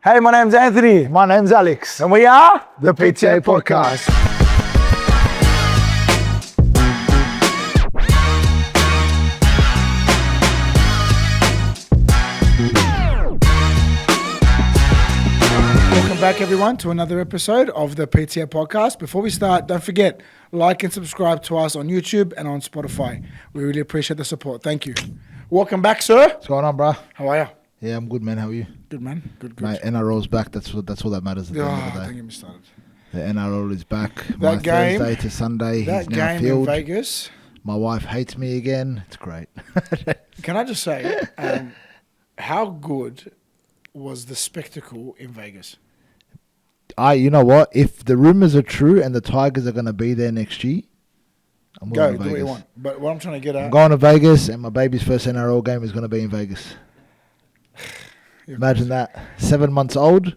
Hey, my name's Anthony. My name's Alex. And we are The PTA Podcast. Welcome back, everyone, to another episode of the PTA Podcast. Before we start, don't forget, like and subscribe to us on YouTube and on Spotify. We really appreciate the support. Thank you. Welcome back, sir. What's going on, bro? How are you? Yeah, I'm good, man. How are you? Good, man. Good. My NRL's back. That's all that matters at the end of the Don't day. get me started. The NRL is back. That My game- Thursday to Sunday That is now game in filled. Vegas, My wife hates me again. It's great. can I just say, how good was the spectacle in Vegas? You know what? If the rumors are true and the Tigers are going to be there next year, I'm Go, going to do what you Vegas. want. But what I'm trying to get I'm at, going to Vegas, and my baby's first NRL game is going to be in Vegas. Imagine that. 7 months old.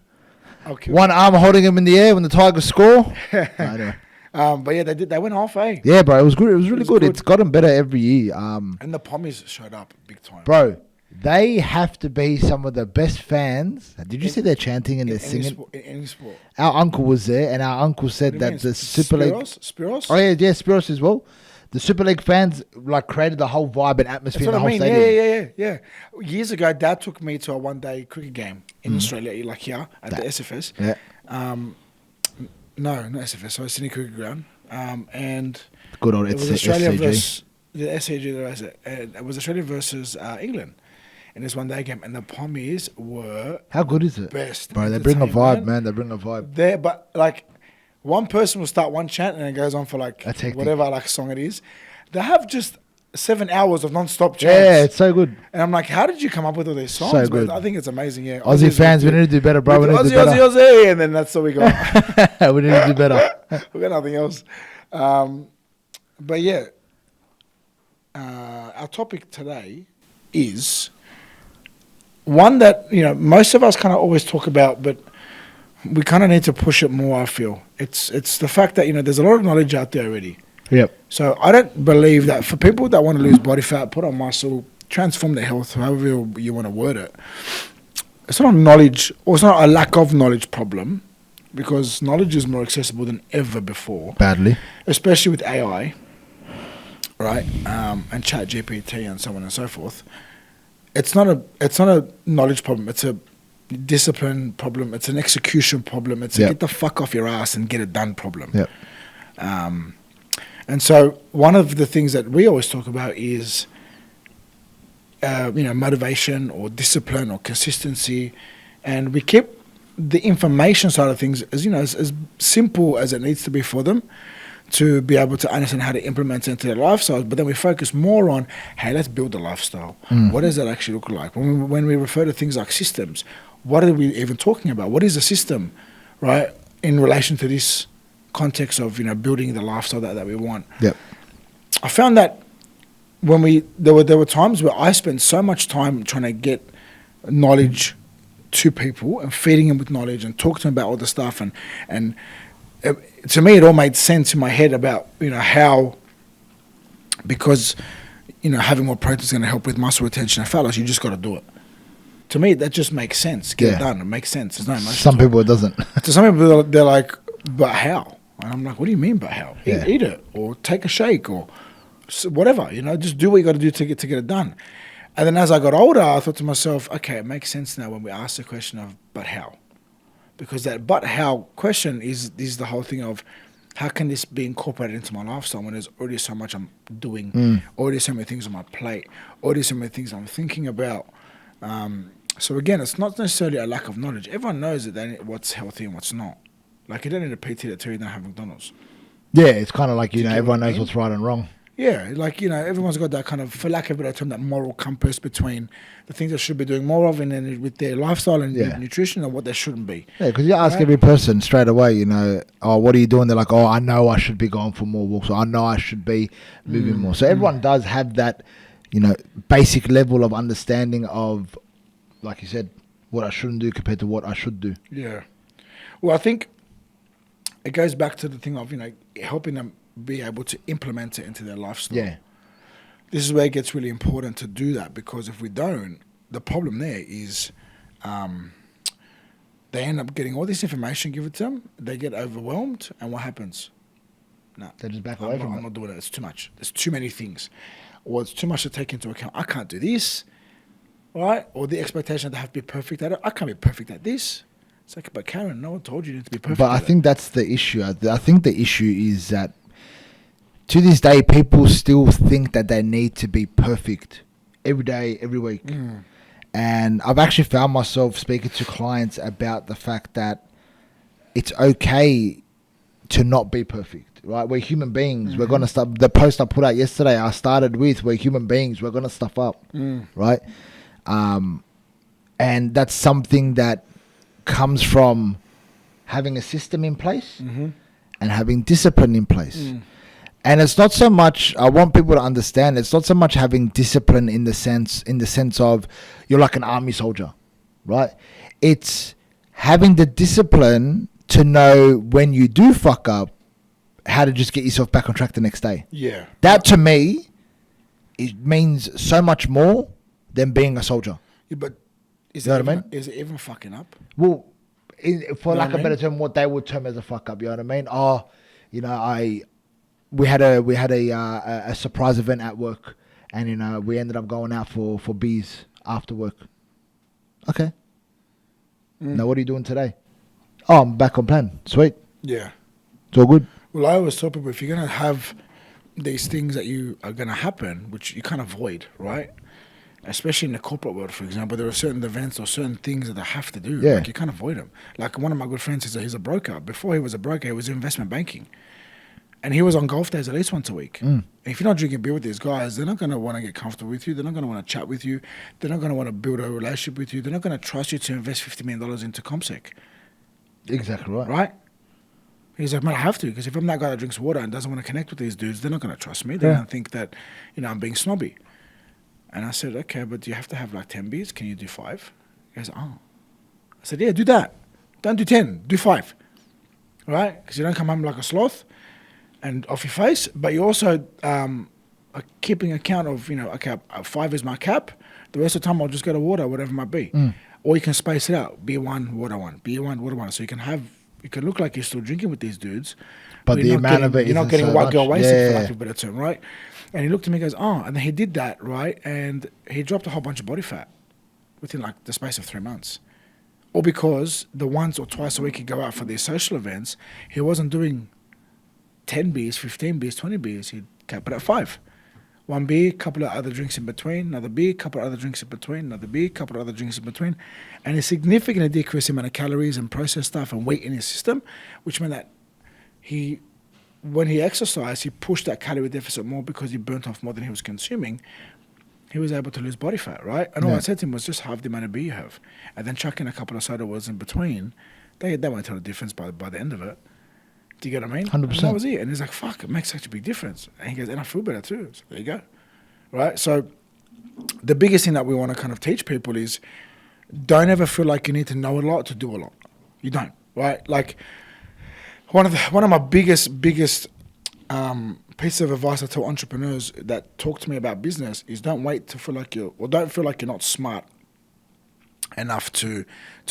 okay. One arm holding him in the air when the Tigers score. Anyway. But yeah, they went half, eh? Yeah, bro. It was good. It was really was good. good. It's gotten better every year. And the Pommies showed up big time. Bro, they have to be some of the best fans. Did you see their chanting and their singing? In any sport. Our uncle was there, and our uncle said What do you that mean? the Super League. Spiros? Oh yeah, Spiros as well. The Super League fans created the whole vibe and That's atmosphere what in the I whole mean. stadium. Yeah. Years ago, Dad took me to a one-day cricket game in Australia, like here at the SFS. Yeah, No, not SFS. So Sydney Cricket Ground. And good old it was Australia SCG. versus the SCG. It was Australia versus England in this one-day game, and the Pommies were How good is it, best. bro? They bring a vibe, entertainment. man. They bring a vibe. There, but like one person will start one chant and it goes on for like That's hectic. whatever like song it is. They have just 7 hours of non-stop chants. Yeah, it's so good. And I'm like, how did you come up with all these songs? So man? good. I think it's amazing. Yeah, Aussie fans, we need to do better, bro. We need to do Aussie, better. Aussie, and then that's all we got. We need to do better. We got nothing else. But yeah, our topic today is one that most of us kind of always talk about, but we kind of need to push it more. I feel it's the fact that there's a lot of knowledge out there already. Yep. So I don't believe that for people that want to lose body fat, put on muscle, transform their health, however you want to word it, it's not knowledge, or it's not a lack of knowledge problem, because knowledge is more accessible than ever before, Badly. especially with AI, right? And Chat GPT and so on and so forth. It's not a knowledge problem. It's a discipline problem. It's an execution problem. It's a Yep. get the fuck off your ass and get it done problem. Yep. And so one of the things that we always talk about is, motivation or discipline or consistency. And we keep the information side of things as simple as it needs to be for them to be able to understand how to implement it into their lifestyles. But then we focus more on, hey, let's build a lifestyle. What does that actually look like? When we refer to things like systems, what are we even talking about? What is a system, right, in relation to this context of building the lifestyle that we want? Yep. I found that when there were times where I spent so much time trying to get knowledge to people and feeding them with knowledge and talking to them about all the stuff, and to me it all made sense in my head about how, because having more protein is going to help with muscle retention and fat loss. You just got to do it. To me, that just makes sense. Get it done. It makes sense. There's no emotion. Some people it doesn't. To some people, they're like, but how? And I'm like, what do you mean by how? Yeah. Eat it, or take a shake, or whatever. Just do what you got to do to get it done. And then as I got older, I thought to myself, okay, it makes sense now when we ask the question of, but how? Because that but how question is the whole thing of, how can this be incorporated into my lifestyle when there's already so much I'm doing, already so many things on my plate, already so many things I'm thinking about. So again, it's not necessarily a lack of knowledge. Everyone knows that what's healthy and what's not. Like, you don't need a PT to tell you don't have McDonald's. Yeah, it's kind of like you get everyone what I knows mean? what's right and wrong. Yeah, like, everyone's got that kind of, for lack of a better term, that moral compass between the things they should be doing more of and then with their lifestyle and nutrition and what they shouldn't be. Yeah, because you ask every person straight away, oh, what are you doing? They're like, oh, I know I should be going for more walks, or I know I should be moving more. So everyone does have that, basic level of understanding of, like you said, what I shouldn't do compared to what I should do. Yeah. Well, I think it goes back to the thing of, helping them be able to implement it into their lifestyle. Yeah. This is where it gets really important to do that, because if we don't, the problem there is they end up getting all this information given to them. They get overwhelmed, and what happens? No, They just back away from I'm it. not doing it. It's too much. There's too many things, or it's too much to take into account. I can't do this, right? Or the expectation that I have to be perfect at it. I can't be perfect at this. It's like, but Karen, no one told you to be perfect. But I at think that's the issue. I think the issue is that to this day, people still think that they need to be perfect every day, every week. it. And I've actually found myself speaking to clients about the fact that it's okay to not be perfect, right? We're human beings. We're going to stuff. The post I put out yesterday, I started with, we're human beings. We're going to stuff up, right? And that's something that comes from having a system in place and having discipline in place. And it's not so much, I want people to understand, it's not so much having discipline in the sense of you're like an army soldier, right? It's having the discipline to know when you do fuck up, how to just get yourself back on track the next day. Yeah. That to me, it means so much more than being a soldier. Yeah, but is You know it what I even, is it even fucking up? Well, for know lack what I of a better mean? term, what they would term as a fuck up, you know what I mean? Oh, you know, we had a surprise event at work, and you know we ended up going out for beers after work. Okay. Now what are you doing today? Oh, I'm back on plan. Sweet. Yeah. It's all good. Well, I always tell people if you're gonna have these things that you are gonna happen, which you can't avoid, right? Especially in the corporate world, for example, there are certain events or certain things that they have to do. Yeah. Like you can't avoid them. Like one of my good friends he's a broker. Before he was a broker, he was in investment banking. And he was on golf days at least once a week. And if you're not drinking beer with these guys, they're not going to want to get comfortable with you. They're not going to want to chat with you. They're not going to want to build a relationship with you. They're not going to trust you to invest $50 million into ComSec. Exactly right. Right? He's like, man, I have to, because if I'm that guy that drinks water and doesn't want to connect with these dudes, they're not going to trust me. They're Yeah. going to think that, you know, I'm being snobby. And I said, okay, but do you have to have like 10 beers? Can you do 5? He goes, oh. I said, yeah, do that. Don't do 10, do 5. Right? Because you don't come home like a sloth and off your face, but you also are keeping account of, you know, okay, 5 is my cap. The rest of the time I'll just go to water, whatever it might be. Or you can space it out. Beer 1, water 1. Beer 1, water 1. So you can look like you're still drinking with these dudes. But the you're amount not of it you're not isn't getting so white girl much. wasted, for Yeah. lack of a better term, right? And he looked at me and goes, oh, and then he did that, right? And he dropped a whole bunch of body fat within like the space of 3 months. Or because the once or twice a week he'd go out for these social events, he wasn't doing 10 beers, 15 beers, 20 beers. He'd cap it at 5. 1 beer, couple of other drinks in between, another beer, couple of other drinks in between, another beer, couple of other drinks in between. And it significantly decreased the amount of calories and processed stuff and weight in his system, which meant that when he exercised, he pushed that calorie deficit more because he burnt off more than he was consuming. He was able to lose body fat, right? And all I said to him was just halve the amount of beer you have. And then chuck in a couple of soda waters in between. They won't tell the difference by the end of it. Do you get what I mean? 100%. And that was it. And he's like, fuck, it makes such a big difference. And he goes, and I feel better too. So there you go. Right? So the biggest thing that we want to kind of teach people is don't ever feel like you need to know a lot to do a lot. You don't, right? Like one of my biggest pieces of advice I tell entrepreneurs that talk to me about business is don't wait to feel like don't feel like you're not smart enough to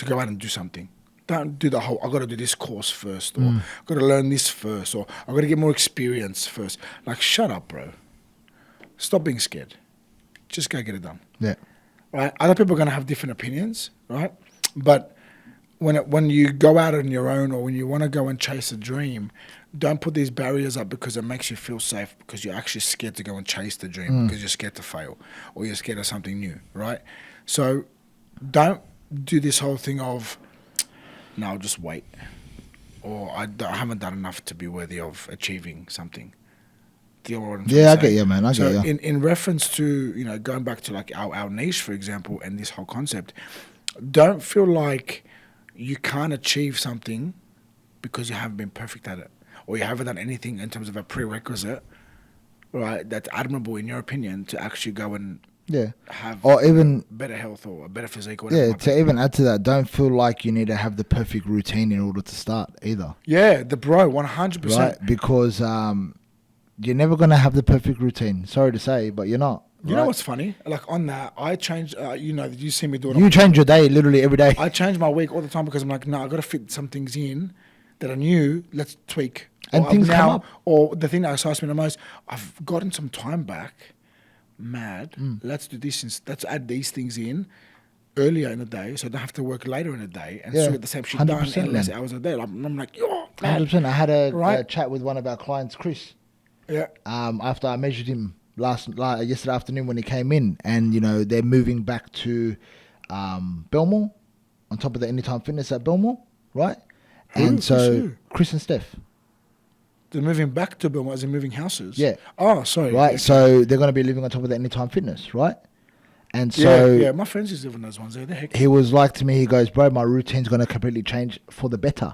go out and do something. Don't do the whole, I got to do this course first, or I got to learn this first, or I got to get more experience first. Like, shut up, bro. Stop being scared. Just go get it done. Yeah. Right? Other people are going to have different opinions, right? But when you go out on your own, or when you want to go and chase a dream, don't put these barriers up because it makes you feel safe, because you're actually scared to go and chase the dream, because you're scared to fail, or you're scared of something new, right? So don't do this whole thing of, no, I'll just wait, or I haven't done enough to be worthy of achieving something. Do you know what I'm trying Yeah, to I say? get you, man. I get you. In reference to, you know, going back to like our niche, for example, and this whole concept, don't feel like you can't achieve something because you haven't been perfect at it, or you haven't done anything in terms of a prerequisite, right? That's admirable in your opinion to actually go and have Or even better health or a better physique. Or whatever it yeah, might to be. even add to that, don't feel like you need to have the perfect routine in order to start either. Yeah, the bro, 100%. Right? Because you're never gonna have the perfect routine. Sorry to say, but you're not. You know what's funny? Like on that, I changed. You see me do it. You change your day literally every day. I change my week all the time because I'm like, no, I got to fit some things in that I knew. Let's tweak. And Or things come up. Or the thing that excites me the most, I've gotten some time back. Mad. Let's do this. Let's add these things in earlier in the day, so I don't have to work later in the day and still get the same shit done 100%, in less man. hours a day. I'm like, yo, mad. 100%. I had a Right. chat with one of our clients, Chris. Yeah. After I measured him yesterday afternoon when he came in, and they're moving back to Belmore, on top of the Anytime Fitness at Belmore, right? And so Chris and Steph, They're moving back to Belmont as in moving houses. Yeah. Oh, sorry. right? Okay. So they're going to be living on top of the Anytime Fitness, right? And so yeah, my friends used to live in those ones. They're heck. he was like to me, he goes, bro, my routine's going to completely change for the better.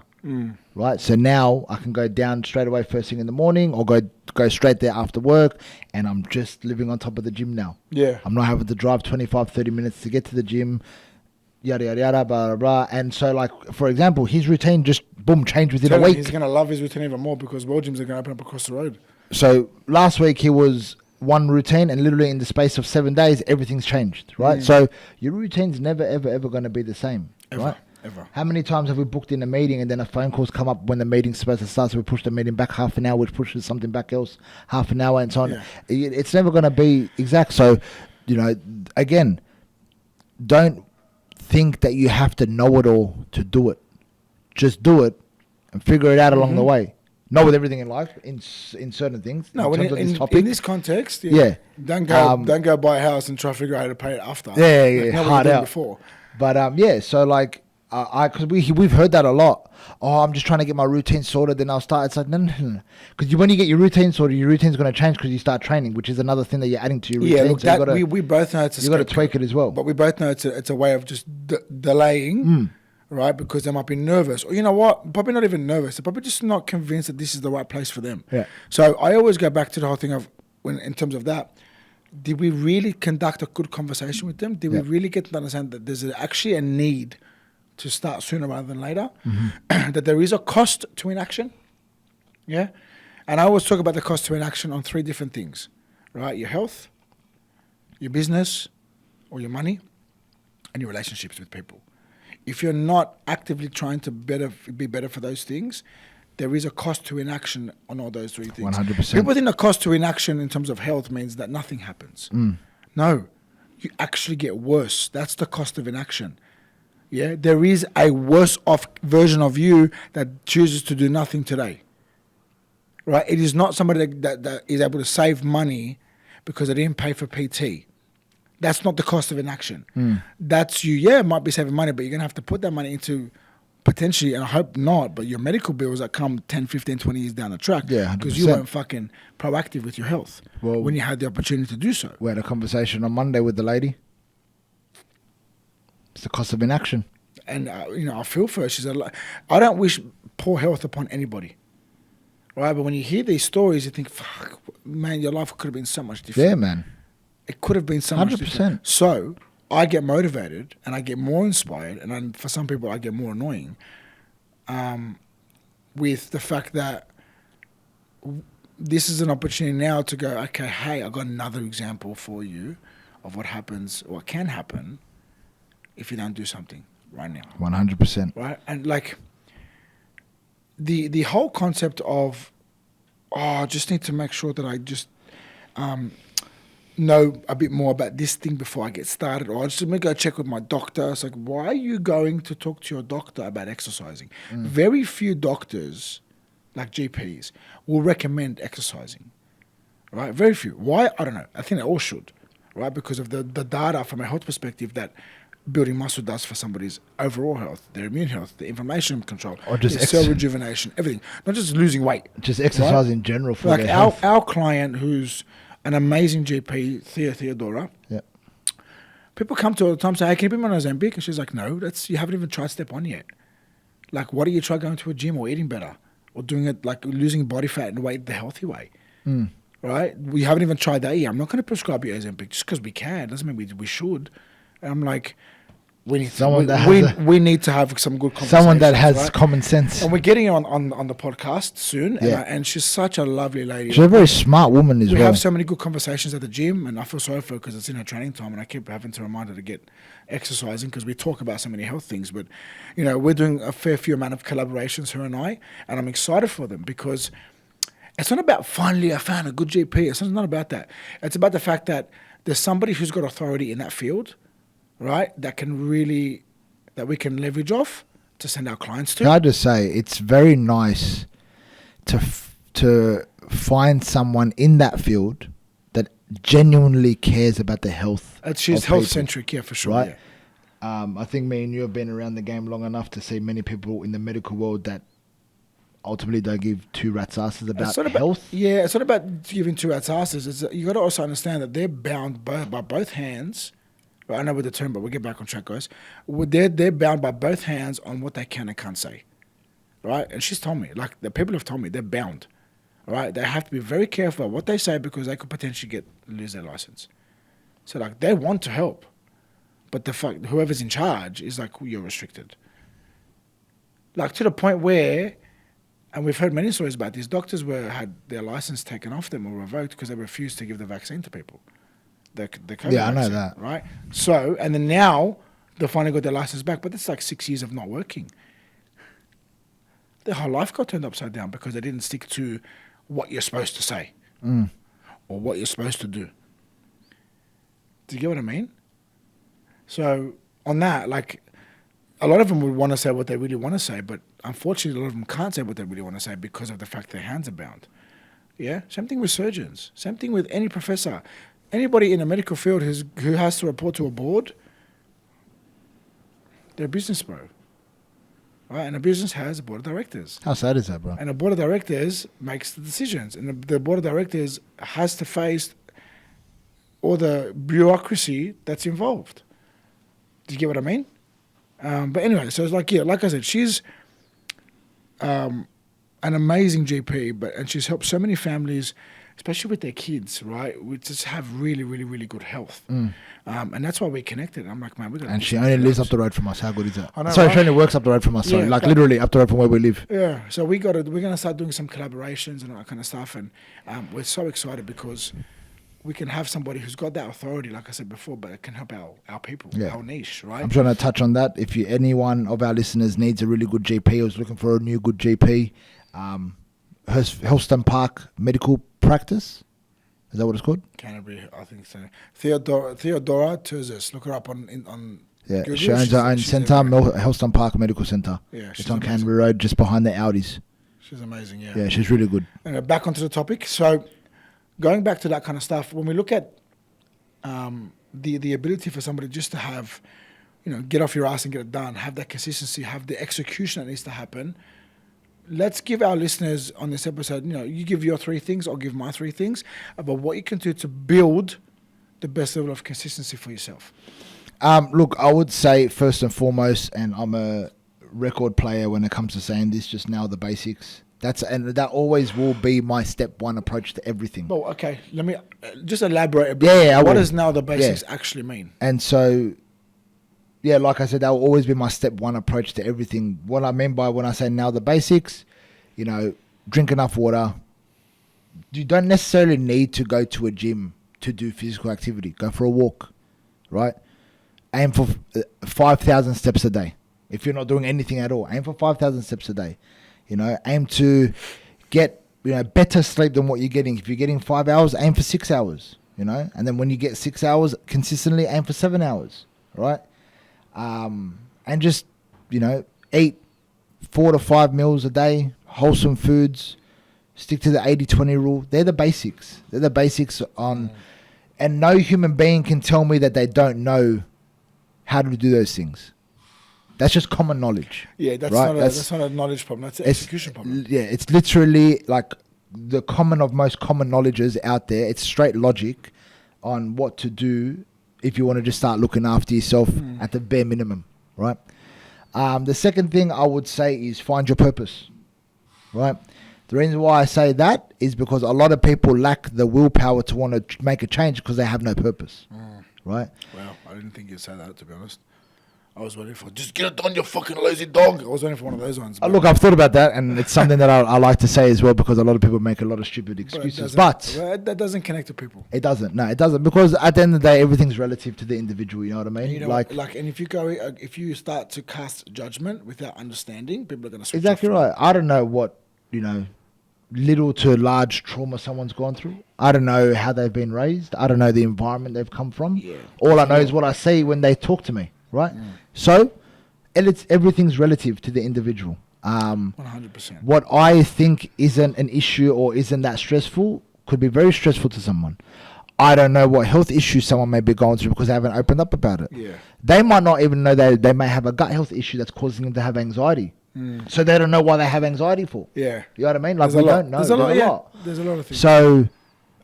Right, so now I can go down straight away first thing in the morning, or go straight there after work, and I'm just living on top of the gym now. Yeah. I'm not having to drive 25-30 minutes to get to the gym, yada yada yada, blah blah blah. And so, like, for example, his routine just boom changed within a week. He's gonna love his routine even more because world gyms are gonna open up across the road. So last week he was one routine, and literally in the space of 7 days everything's changed, right? So your routine's never ever going to be the same, right? Ever. How many times have we booked in a meeting and then a phone call's come up when the meeting's supposed to start, so we push the meeting back half an hour, which pushes something back else half an hour, and so on. Yeah. It's never going to be exact. So, again, don't think that you have to know it all to do it. Just do it and figure it out along the way. Not with everything in life, in certain things. No, in when terms of this in topic. this context, Yeah. don't go buy a house and try to figure out how to pay it after. Yeah, Like, know what hard you did out. before. But so like, because we've heard that a lot. Oh, I'm just trying to get my routine sorted, then I'll start. It's like no. Because when you get your routine sorted, your routine's going to change because you start training, which is another thing that you're adding to your routine. Yeah, look, So we both know it's a you got to scapegoat, tweak it as well. but we both know it's a way of just delaying, right? Because they might be nervous, or you know what? Probably not even nervous. They're probably just not convinced that this is the right place for them. Yeah. So I always go back to the whole thing of in terms of that. Did we really conduct a good conversation with them? Did we really get them to understand that there's actually a need to start sooner rather than later? That there is a cost to inaction? Yeah? And I always talk about the cost to inaction on 3 different things, right? Your health, your business, or your money, and your relationships with people. If you're not actively trying to be better for those things, there is a cost to inaction on all those 3 things. 100%. People think the cost to inaction in terms of health means that nothing happens. No, you actually get worse. That's the cost of inaction. Yeah, there is a worse off version of you that chooses to do nothing today. Right? It is not somebody that is able to save money because they didn't pay for PT. That's not the cost of inaction. That's you, it might be saving money, but you're going to have to put that money into potentially, and I hope not, but your medical bills that come 10, 15, 20 years down the track. Yeah, because you 100%. weren't fucking proactive with your health Well, when you had the opportunity to do so. We had a conversation on Monday with the lady. It's the cost of inaction. And, I feel for her. She's I don't wish poor health upon anybody. Right? But when you hear these stories, you think, fuck, man, your life could have been so much different. Yeah, man. It could have been so much 100%. different. So I get motivated and I get more inspired, and then for some people I get more annoying with the fact that this is an opportunity now to go, okay, hey, I got another example for you of what happens, what can happen if you don't do something right now. 100%. Right? And like the whole concept of, I just need to make sure that I just know a bit more about this thing before I get started, or I just let me go check with my doctor. It's like, why are you going to talk to your doctor about exercising? Very few doctors, like GPs, will recommend exercising. Right? Very few. Why? I don't know. I think they all should. Right? Because of the data from a health perspective that building muscle does for somebody's overall health, their immune health, their inflammation control, Or just their cell rejuvenation, everything. Not just losing weight. Just exercise in general for their health. Our client, who's an amazing GP, Theodora. Yeah. People come to her all the time and say, hey, can you put me on Ozempic? And she's like, no, you haven't even tried step 1 yet. Like, why do you try going to a gym or eating better? Or doing it, like losing body fat and weight the healthy way? Right? We haven't even tried that yet. I'm not going to prescribe you Ozempic just because we can. Doesn't mean we should. And I'm like, we need Someone to, that we, has we need to have some good conversations. someone that has right? common sense. And we're getting her on the podcast soon. Yeah. And she's such a lovely lady. She's a very smart woman as We well. have so many good conversations at the gym, and I feel sorry for her because it's in her training time, and I keep having to remind her to get exercising because we talk about so many health things. But, you know, we're doing a fair few amount of collaborations, her and I, and I'm excited for them because it's not about finally I found a good GP. It's not about that. It's about the fact that there's somebody who's got authority in that field, right, that we can leverage off to send our clients to. Can I just say, it's very nice to find someone in that field that genuinely cares about the health. She's of health people, centric, yeah, for sure. right? Yeah. I think me and you have been around the game long enough to see many people in the medical world that ultimately don't give two rat's asses about health. Yeah, it's not about giving two rat's asses. You got to also understand that they're bound by both hands. I know with the term, but we'll get back on track, guys. They're bound by both hands on what they can and can't say, right? And she's told me, like the people have told me, they're bound, right? They have to be very careful what they say because they could potentially lose their license. So like they want to help, but the fact whoever's in charge is like, you're restricted. Like to the point where, and we've heard many stories about these doctors had their license taken off them or revoked because they refused to give the vaccine to people. The COVID Yeah, I know vaccine, that. right? So, and then now they finally got their license back, but it's like 6 years of not working. Their whole life got turned upside down because they didn't stick to what you're supposed to say or what you're supposed to do. Do you get what I mean? So, on that, like, a lot of them would want to say what they really want to say, but unfortunately, a lot of them can't say what they really want to say because of the fact their hands are bound. Yeah? Same thing with surgeons. Same thing with any professor. Anybody in a medical field who has to report to a board, they're a business, bro. Right? And a business has a board of directors. How sad is that, bro? And a board of directors makes the decisions. And the board of directors has to face all the bureaucracy that's involved. Do you get what I mean? But anyway, so it's like, yeah, like I said, she's an amazing GP, and she's helped so many families, especially with their kids, right? We just have really, really, really good health. And that's why we connected. I'm like, man, we got. And she only lives up the road from us. How good is that? I know, Sorry, right? she only works up the road from us. Sorry, Yeah, like but- literally up the road from where we live. Yeah, so we're gonna start doing some collaborations and all that kind of stuff, and we're so excited because we can have somebody who's got that authority, like I said before, but it can help our people, Yeah. our niche, right? I'm trying to touch on that. If any one of our listeners needs a really good GP or is looking for a new good GP, Helston Park Medical Practice, is that what it's called? Canterbury, I think so. Theodora Terzis, look her up on Yeah, Google. she owns her own She's centre, everywhere. Helston Park Medical Centre. Yeah, It's she's on amazing. Canterbury Road, just behind the Audis. She's amazing, yeah. Yeah, she's really good. Anyway, back onto the topic. So, going back to that kind of stuff, when we look at the ability for somebody just to have, get off your ass and get it done, have that consistency, have the execution that needs to happen. Let's give our listeners on this episode, you give your 3 things, I'll give my 3 things about what you can do to build the best level of consistency for yourself. Look, I would say first and foremost, and I'm a record player when it comes to saying this, just now the basics. That always will be my step 1 approach to everything. Well, okay, let me just elaborate a bit. Yeah, What will. does now the basics actually mean? And so, yeah, like I said, that will always be my step 1 approach to everything. What I mean by when I say now the basics, drink enough water. You don't necessarily need to go to a gym to do physical activity. Go for a walk, right? Aim for 5,000 steps a day. If you're not doing anything at all, aim for 5,000 steps a day. Aim to get better sleep than what you're getting. If you're getting 5 hours, aim for 6 hours. And then when you get 6 hours consistently, aim for 7 hours, right? And just eat 4 to 5 meals a day, wholesome foods. Stick to the 80-20 rule. They're the basics. They're the basics on, and no human being can tell me that they don't know how to do those things. That's just common knowledge. Yeah, that's right? that's not a knowledge problem. That's an execution problem. Yeah, it's literally like the common of most common knowledges out there. It's straight logic on what to do if you want to just start looking after yourself at the bare minimum, right? The second thing I would say is find your purpose, right? The reason why I say that is because a lot of people lack the willpower to want to make a change because they have no purpose, right? Wow, I didn't think you'd say that, to be honest. I was waiting for, just get it done, you fucking lazy dog. I was waiting for one of those ones. Look, I've thought about that, and it's something that I like to say as well, because a lot of people make a lot of stupid excuses. But that doesn't connect to people. it doesn't. No, it doesn't, because at the end of the day, everything's relative to the individual. You know what I mean? You know, like, and if you start to cast judgment without understanding, people are going to switch exactly off. right. I don't know what, little to large trauma someone's gone through. I don't know how they've been raised. I don't know the environment they've come from. Yeah. All I know is what I see when they talk to me, right? So, everything's relative to the individual. 100%. What I think isn't an issue or isn't that stressful could be very stressful to someone. I don't know what health issues someone may be going through because they haven't opened up about it. Yeah. They might not even know they may have a gut health issue that's causing them to have anxiety. So they don't know why they have anxiety for. Yeah. You know what I mean? Like, There's we don't know. There's a lot. There's a lot of things. So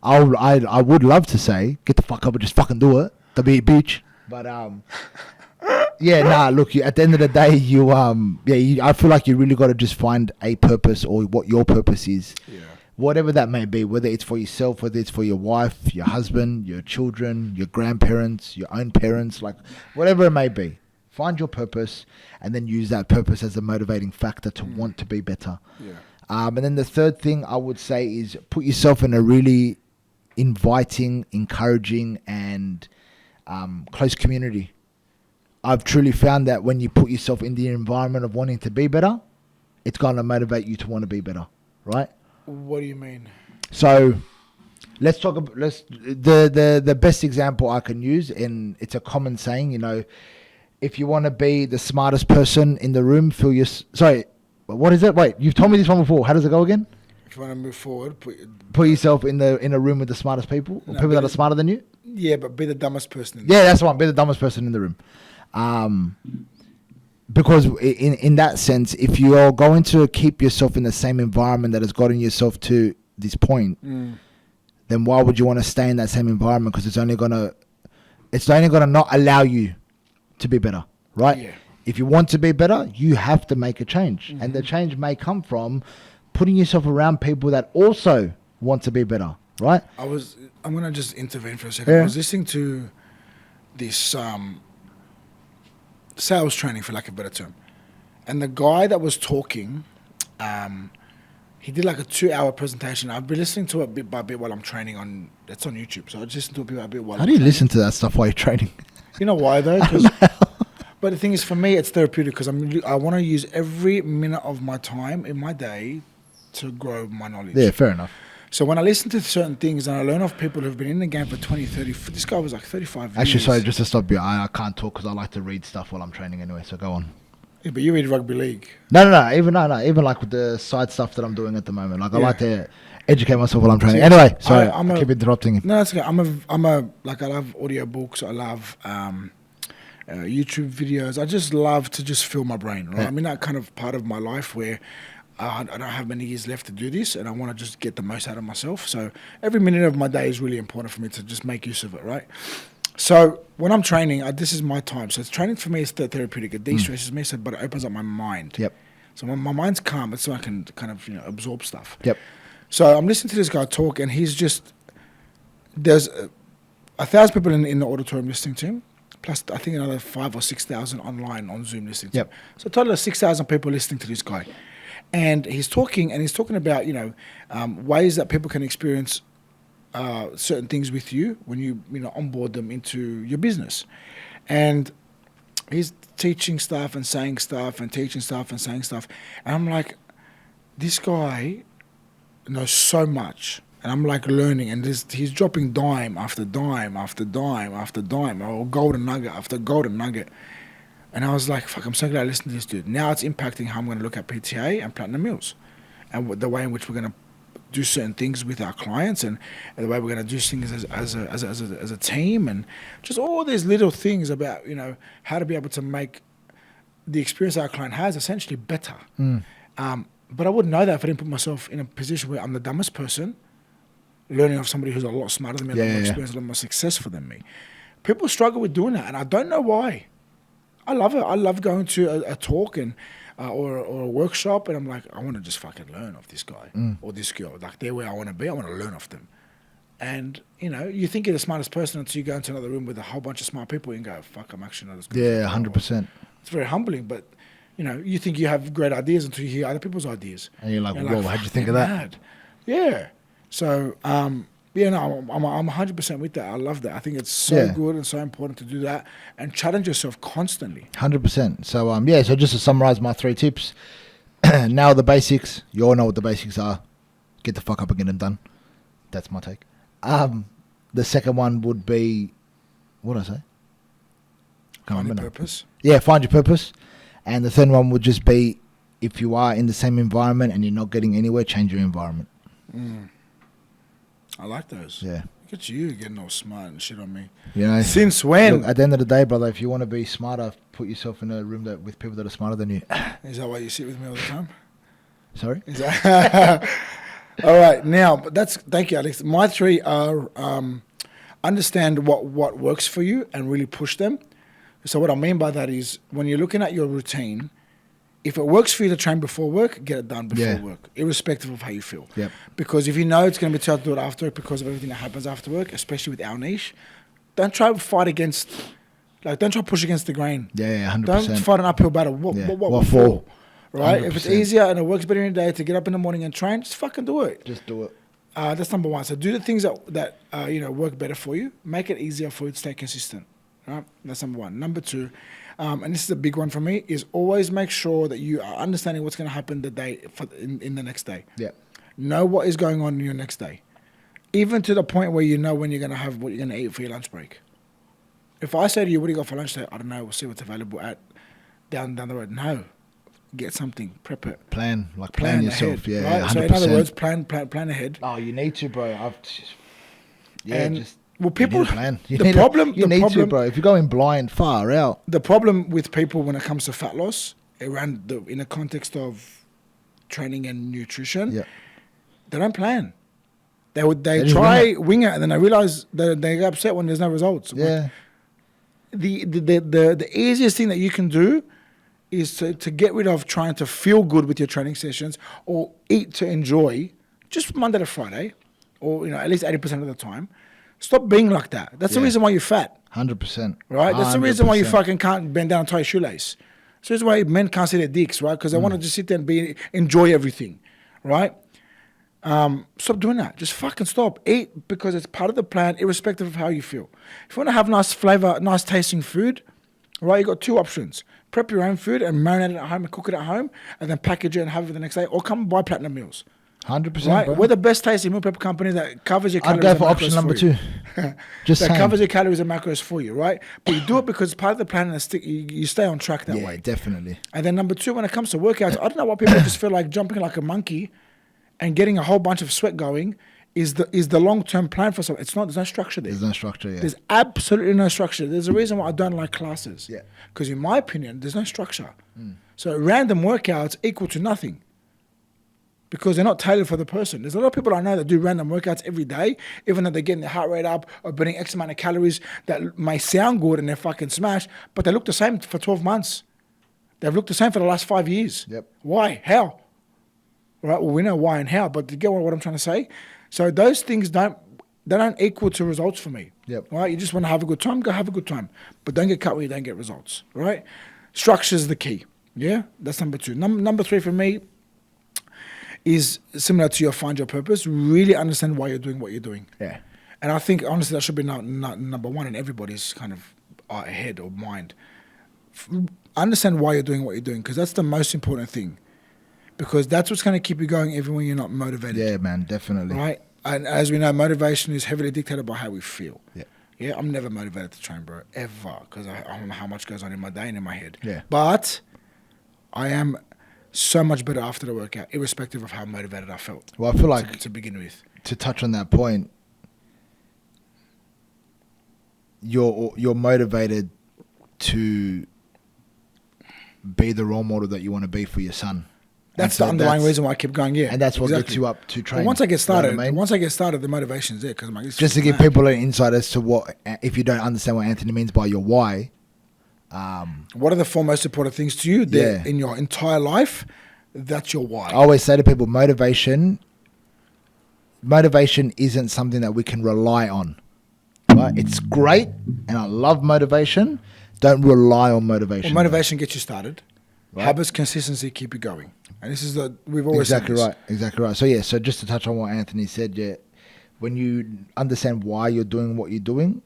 I would love to say, get the fuck up and just fucking do it. To be a bitch. But yeah, nah, look, at the end of the day, I feel like you really got to just find a purpose, or what your purpose is. Yeah. Whatever that may be, whether it's for yourself, whether it's for your wife, your husband, your children, your grandparents, your own parents, like whatever it may be. Find your purpose and then use that purpose as a motivating factor to want to be better. Yeah. And then the third thing I would say is put yourself in a really inviting, encouraging, and close community. I've truly found that when you put yourself in the environment of wanting to be better, it's going to motivate you to want to be better, right? What do you mean? So let's talk about the best example I can use, and it's a common saying, if you want to be the smartest person in the room, what is it? Wait, you've told me this one before. How does it go again? If you want to move forward, put yourself in a room with the smartest people, or people that are smarter than you. Yeah, but be the dumbest person. That's the one. Be the dumbest person in the room. Because in that sense, if you are going to keep yourself in the same environment that has gotten yourself to this point, then why would you want to stay in that same environment? Because it's only gonna not allow you to be better, right? Yeah. If you want to be better, you have to make a change, and the change may come from putting yourself around people that also want to be better, right? I'm gonna just intervene for a second. Yeah. I was listening to this sales training, for lack of a better term, and the guy that was talking, he did like a 2-hour presentation. I've been listening to it bit by bit while I'm training it's on YouTube. So I just listen to it bit by bit while How do you listen to that stuff while you're training? You know why though? But the thing is, for me, it's therapeutic because I want to use every minute of my time in my day to grow my knowledge. Yeah, fair enough. So when I listen to certain things and I learn off people who've been in the game for 20, 30, this guy was like 35 years. Actually, sorry, just to stop you, I can't talk because I like to read stuff while I'm training anyway, so go on. Yeah, but you read rugby league. No, even like with the side stuff that I'm doing at the moment. Like, I like to educate myself while I'm training. See, Anyway, sorry, I keep interrupting you. No, that's okay. I love audiobooks. I love YouTube videos. I just love to just fill my brain, right? Yeah. I'm in that kind of part of my life where I don't have many years left to do this, and I want to just get the most out of myself. So every minute of my day is really important for me to just make use of it, right? So when I'm training, this is my time. So training for me is therapeutic. It de-stresses me, but it opens up my mind. Yep. So when my mind's calm, it's so I can kind of absorb stuff. Yep. So I'm listening to this guy talk, and there's 1,000 people in the auditorium listening to him, plus I think another 5,000 or 6,000 online on Zoom listening to him. So a total of 6,000 people listening to this guy. And he's talking about, ways that people can experience certain things with you when you onboard them into your business. And he's teaching stuff and saying stuff and teaching stuff and saying stuff. And I'm like, this guy knows so much. And I'm like learning, and he's dropping dime after dime after dime after dime, or golden nugget after golden nugget. And I was like, fuck, I'm so glad I listened to this dude. Now it's impacting how I'm going to look at PTA and Platinum Meals, and the way in which we're going to do certain things with our clients, and the way we're going to do things as a team, and just all these little things about, how to be able to make the experience our client has essentially better. But I wouldn't know that if I didn't put myself in a position where I'm the dumbest person, learning off somebody who's a lot smarter than me, a lot more experienced, a lot more successful than me. People struggle with doing that, and I don't know why. I love it. I love going to a talk and or a workshop, and I'm like, I want to just fucking learn off this guy or this girl. Like, they're where I want to be. I want to learn off them. And, you know, you think you're the smartest person until you go into another room with a whole bunch of smart people and go, fuck, I'm actually not as good. Yeah, as I thought I was." 100%. It's very humbling, but, you know, you think you have great ideas until you hear other people's ideas. And you're like, whoa, how'd you think of "They're that? mad." Yeah. So, yeah, no, I'm 100% with that. I love that. I think it's so Yeah. good and so important to do that and challenge yourself constantly. 100%. So, yeah, so just to summarize my 3 tips. Now the basics. You all know what the basics are. Get the fuck up and get them done. That's my take. The second one would be, what did I say? Can't Find your remember now. purpose. Yeah, find your purpose. And the third one would just be, if you are in the same environment and you're not getting anywhere, change your environment. I like those. Yeah. Look at you getting all smart and shit on me. You know, Since when? look, at the end of the day, brother, if you want to be smarter, put yourself in a room with people that are smarter than you. Is that why you sit with me all the time? Sorry? Is that all right, now, but thank you, Alex. My 3 are understand what works for you and really push them. So what I mean by that is when you're looking at your routine, if it works for you to train before work, get it done before Yeah. work, irrespective of how you feel. Yep. Because if you know it's going to be tough to do it after work because of everything that happens after work, especially with our niche, don't try to fight against, don't try to push against the grain. Yeah, 100%. Don't fight an uphill battle. What What for? for? Right? If it's 100%. easier and it works better in the day to get up in the morning and train, just fucking do it. Just do it. That's number 1. So do the things that work better for you. Make it easier for you to stay consistent. Right? That's number 1. Number 2, and this is a big one for me, is always make sure that you are understanding what's going to happen the day in the next day. Yeah. Know what is going on in your next day, even to the point where you know when you're going to have what you're going to eat for your lunch break. If I say to you, "What do you got for lunch today?" I don't know. We'll see what's available at down the road. No, get something. Prep it. Plan yourself. ahead, Yeah, right? 100%. So in other words, plan ahead. Oh, you need to, bro. Well, people. You need a plan. You the need problem. you the need problem, to, bro. If you're going blind, far out. The problem with people when it comes to fat loss, in the context of training and nutrition, Yeah. they don't plan. They just try wing it and then they realize that they get upset when there's no results. Yeah. The easiest thing that you can do is to get rid of trying to feel good with your training sessions or eat to enjoy just Monday to Friday, or at least 80% of the time. Stop being like that. That's the Yeah. reason why you're fat. 100%. Right? That's the reason why you 100%. fucking can't bend down and tie a shoelace. That's the reason why men can't see their dicks, right? Because they want to just sit there and enjoy everything, right? Stop doing that. Just fucking stop. Eat because it's part of the plan, irrespective of how you feel. If you want to have nice flavor, nice tasting food, right, you got 2 options. Prep your own food and marinate it at home and cook it at home and then package it and have it the next day, or come and buy Platinum Meals. 100%. Right? Bro. We're the best tasting meal prep company that covers your I'd calories. go for and option macros number for you. 2. Just that saying. covers your calories and macros for you, right? But you do it because it's part of the plan and you stay on track that Yeah, way. definitely. And then number 2, when it comes to workouts, I don't know why people just feel like jumping like a monkey and getting a whole bunch of sweat going is the long-term plan for something. It's not. There's no structure there. There's no structure, yeah. There's absolutely no structure. There's a reason why I don't like classes. Yeah. Because in my opinion, there's no structure. So random workouts equal to nothing. Because they're not tailored for the person. There's a lot of people I know that do random workouts every day, even though they're getting their heart rate up or burning X amount of calories that may sound good and they're fucking smashed, but they look the same for 12 months. They've looked the same for the last 5 years. Yep. Why? How? Right? Well, we know why and how, but you get what I'm trying to say? So those things don't equal to results for me. Yep. Right? You just want to have a good time, go have a good time. But don't get cut where you don't get results. Right? Structure's the key. Yeah? That's number 2. Number 3 for me is similar to your find your purpose. Really understand why you're doing what you're doing. Yeah. And I think, honestly, that should be number 1 in everybody's kind of head or mind. Understand why you're doing what you're doing, because that's the most important thing. Because that's what's going to keep you going even when you're not motivated. Yeah, man, definitely. Right? And as we know, motivation is heavily dictated by how we feel. Yeah. Yeah, I'm never motivated to train, bro, ever, because I don't know how much goes on in my day and in my head. Yeah. But I am so much better after the workout, irrespective of how motivated I felt. Well, I feel like to begin with. to touch on that point, you're motivated to be the role model that you want to be for your son. That's the underlying reason why I keep going. Yeah, and that's what exactly. gets you up to train. But once I get started, You know what I mean? the motivation's there because I'm like, this Just to is give mad. people an insight as to what, if you don't understand what Anthony means by your why. What are the 4 most important things to you that Yeah. in your entire life? That's your why. I always say to people, motivation motivation isn't something that we can rely on. Right? It's great, and I love motivation. Don't rely on motivation. Well, motivation gets you started. Right. Habits, consistency keep you going. And this is we've always Exactly said this. right. Exactly right. So yeah. So just to touch on what Anthony said, yeah, when you understand why you're doing what you're doing,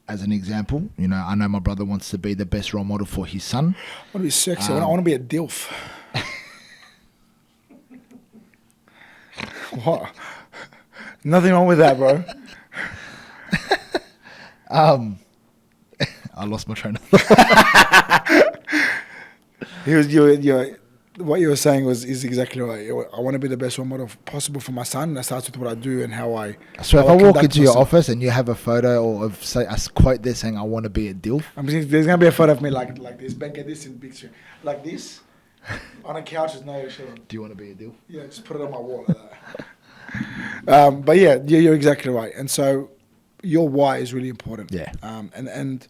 as an example, you know, I know my brother wants to be the best role model for his son. I want to be sexy. I want to be a DILF. What? Nothing wrong with that, bro. I lost my train of thought. What you were saying is exactly right. I want to be the best role model possible for my son. That starts with what I do and how I. So how if I I walk conduct into your myself. office and you have a photo or of say a quote there saying I want to be a DILF, There's gonna be a photo of me like this, back at this in big screen, like this, on a couch with no shirt on. do you want to be a DILF? Yeah, just put it on my wall like that. But yeah, you're exactly right. And so your why is really important. Yeah. And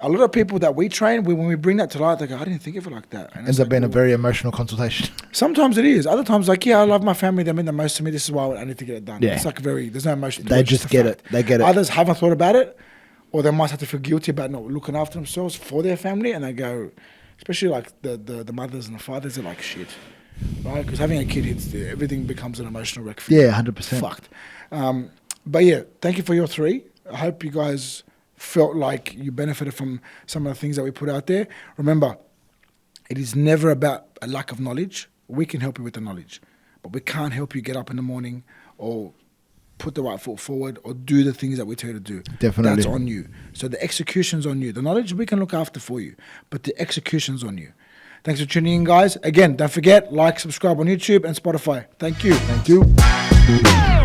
a lot of people that we train, when we bring that to light, they go, I didn't think of it like that. And Ends it's up like, being a well, very emotional consultation. sometimes it is. Other times, like, yeah, I love my family. They mean the most to me. This is why I need to get it done. Yeah. It's like there's no emotion. to They it, just a get fact. it. They get it. Others haven't thought about it, or they might have to feel guilty about not looking after themselves for their family, and they go, especially like the mothers and the fathers are like shit, right? Because having a kid everything becomes an emotional wreck for you. Yeah, 100%. Fucked. But yeah, thank you for your 3. I hope you guys felt like you benefited from some of the things that we put out there. Remember, it is never about a lack of knowledge. We can help you with the knowledge, but we can't help you get up in the morning or put the right foot forward or do the things that we tell you to do. Definitely. That's on you. So the execution's on you. The knowledge we can look after for you, but the execution's on you. Thanks for tuning in, guys. Again, don't forget, like, subscribe on YouTube and Spotify. Thank you. Thank you.